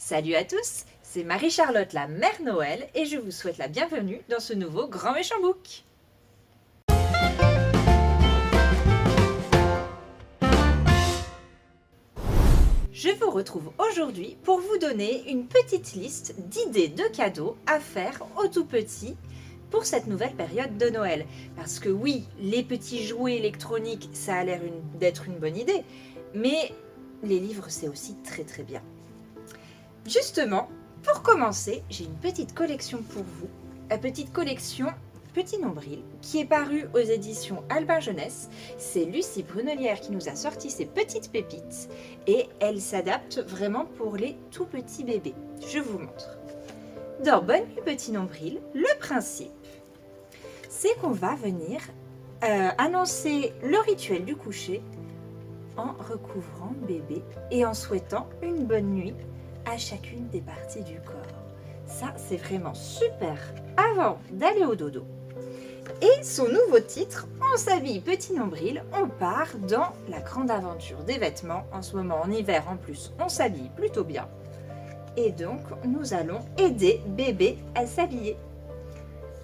Salut à tous, c'est Marie-Charlotte la Mère Noël et je vous souhaite la bienvenue dans ce nouveau Grand Méchant Book. Je vous retrouve aujourd'hui pour vous donner une petite liste d'idées de cadeaux à faire aux tout petits pour cette nouvelle période de Noël. Parce que oui, les petits jouets électroniques, ça a l'air d'être une bonne idée, mais les livres, c'est aussi très très bien. Justement, pour commencer, j'ai une petite collection pour vous, la petite collection Petit Nombril, qui est parue aux éditions Albin Jeunesse. C'est Lucie Brunelière qui nous a sorti ces petites pépites et elle s'adapte vraiment pour les tout petits bébés. Je vous montre. Dans Bonne nuit Petit Nombril, le principe, c'est qu'on va venir annoncer le rituel du coucher en recouvrant bébé et en souhaitant une bonne nuit à chacune des parties du corps. Ça, c'est vraiment super avant d'aller au dodo. Et son nouveau titre, On s'habille petit nombril, on part dans la grande aventure des vêtements. En ce moment, en hiver en plus, on s'habille plutôt bien. Et donc, nous allons aider bébé à s'habiller.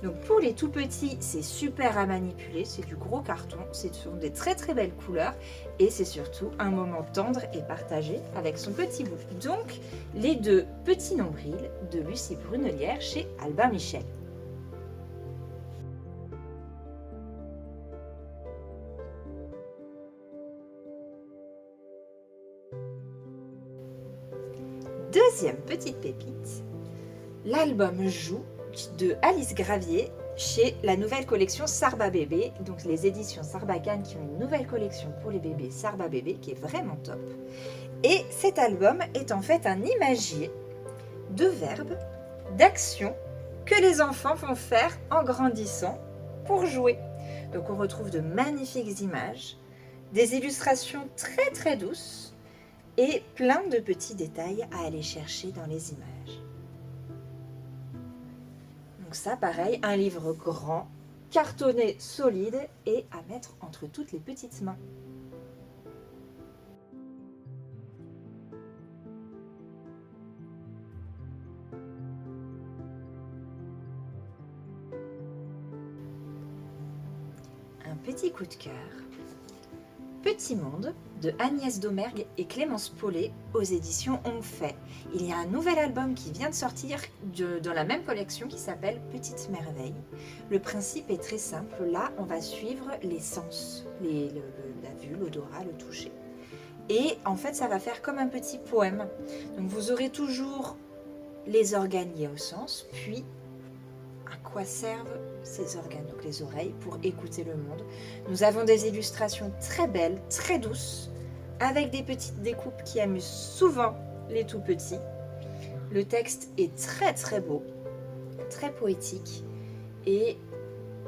Donc pour les tout petits, c'est super à manipuler, c'est du gros carton, ce sont des très très belles couleurs et c'est surtout un moment tendre et partagé avec son petit bout. Donc les deux petits nombrils de Lucie Brunelière chez Albin Michel. Deuxième petite pépite, l'album Joue de Alice Gravier chez la nouvelle collection Sarba Bébé, donc les éditions Sarbacane qui ont une nouvelle collection pour les bébés Sarba Bébé qui est vraiment top. Et cet album est en fait un imagier de verbes, d'actions que les enfants vont faire en grandissant pour jouer. Donc on retrouve de magnifiques images, des illustrations très très douces et plein de petits détails à aller chercher dans les images. Donc ça, pareil, un livre grand, cartonné, solide et à mettre entre toutes les petites mains. Un petit coup de cœur. Petit Monde de Agnès Domergue et Clémence Paulet aux éditions On fait. Il y a un nouvel album qui vient de sortir dans la même collection qui s'appelle Petite Merveille. Le principe est très simple. Là, on va suivre les sens, la vue, l'odorat, le toucher. Et en fait, ça va faire comme un petit poème. Donc vous aurez toujours les organes liés au sens, puis à quoi servent ces organes, donc les oreilles, pour écouter le monde. Nous avons des illustrations très belles, très douces, avec des petites découpes qui amusent souvent les tout petits. Le texte est très très beau, très poétique, et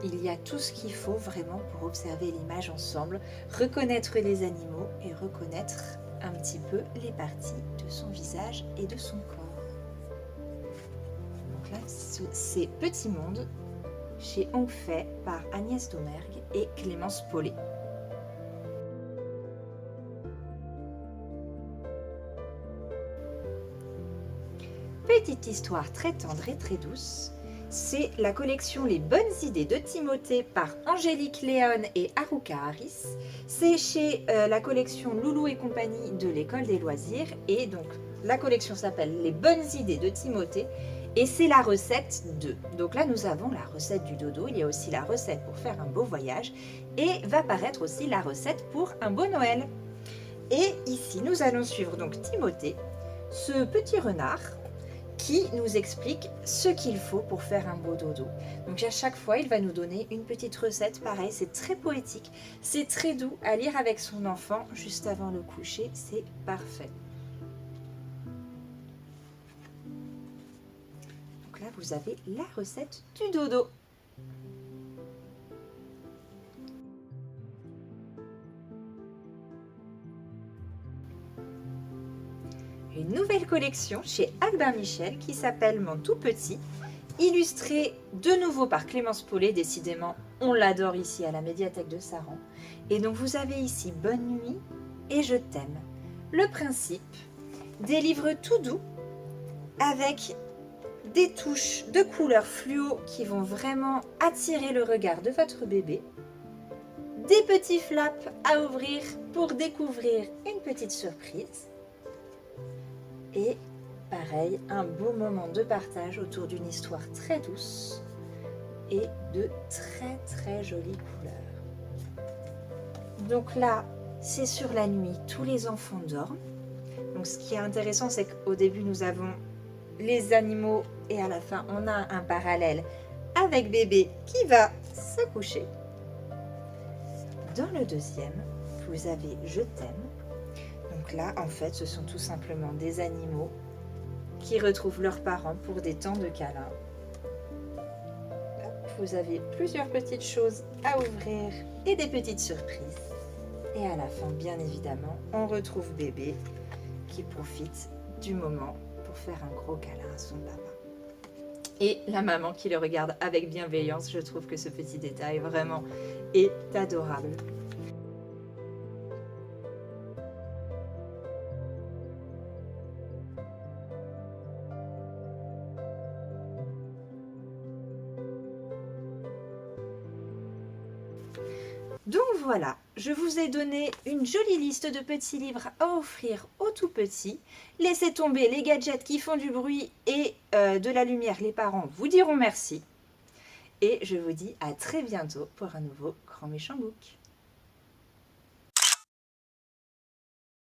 il y a tout ce qu'il faut vraiment pour observer l'image ensemble, reconnaître les animaux et reconnaître un petit peu les parties de son visage et de son corps. Donc là, c'est Petit Monde chez On fait par Agnès Domergue et Clémence Paulet. Petite histoire très tendre et très douce, c'est la collection Les bonnes idées de Timothée par Angélique Léon et Haruka Harris. C'est chez la collection Loulou et compagnie de l'École des loisirs et donc la collection s'appelle Les bonnes idées de Timothée. Et c'est la recette 2. Donc là, nous avons la recette du dodo. Il y a aussi la recette pour faire un beau voyage. Et va paraître aussi la recette pour un beau Noël. Et ici, nous allons suivre donc Timothée, ce petit renard qui nous explique ce qu'il faut pour faire un beau dodo. Donc à chaque fois, il va nous donner une petite recette. Pareil, c'est très poétique. C'est très doux à lire avec son enfant juste avant le coucher. C'est parfait. Là, vous avez la recette du dodo. Une nouvelle collection chez Albin Michel qui s'appelle Mon tout petit, illustrée de nouveau par Clémence Paulet. Décidément, on l'adore ici à la médiathèque de Saran. Et donc, vous avez ici Bonne nuit et Je t'aime. Le principe, des livres tout doux avec des touches de couleurs fluo qui vont vraiment attirer le regard de votre bébé. Des petits flaps à ouvrir pour découvrir une petite surprise. Et pareil, un beau moment de partage autour d'une histoire très douce et de très très jolies couleurs. Donc là, c'est sur la nuit, tous les enfants dorment. Donc ce qui est intéressant, c'est qu'au début, nous avons les animaux et à la fin, on a un parallèle avec bébé qui va se coucher. Dans le deuxième, vous avez Je t'aime. Donc là, en fait, ce sont tout simplement des animaux qui retrouvent leurs parents pour des temps de câlin. Vous avez plusieurs petites choses à ouvrir et des petites surprises. Et à la fin, bien évidemment, on retrouve bébé qui profite du moment pour faire un gros câlin à son papa. Et la maman qui le regarde avec bienveillance. Je trouve que ce petit détail vraiment est adorable. Donc voilà, je vous ai donné une jolie liste de petits livres à offrir aux tout petits. Laissez tomber les gadgets qui font du bruit et de la lumière, les parents vous diront merci. Et je vous dis à très bientôt pour un nouveau Grand Méchant Book.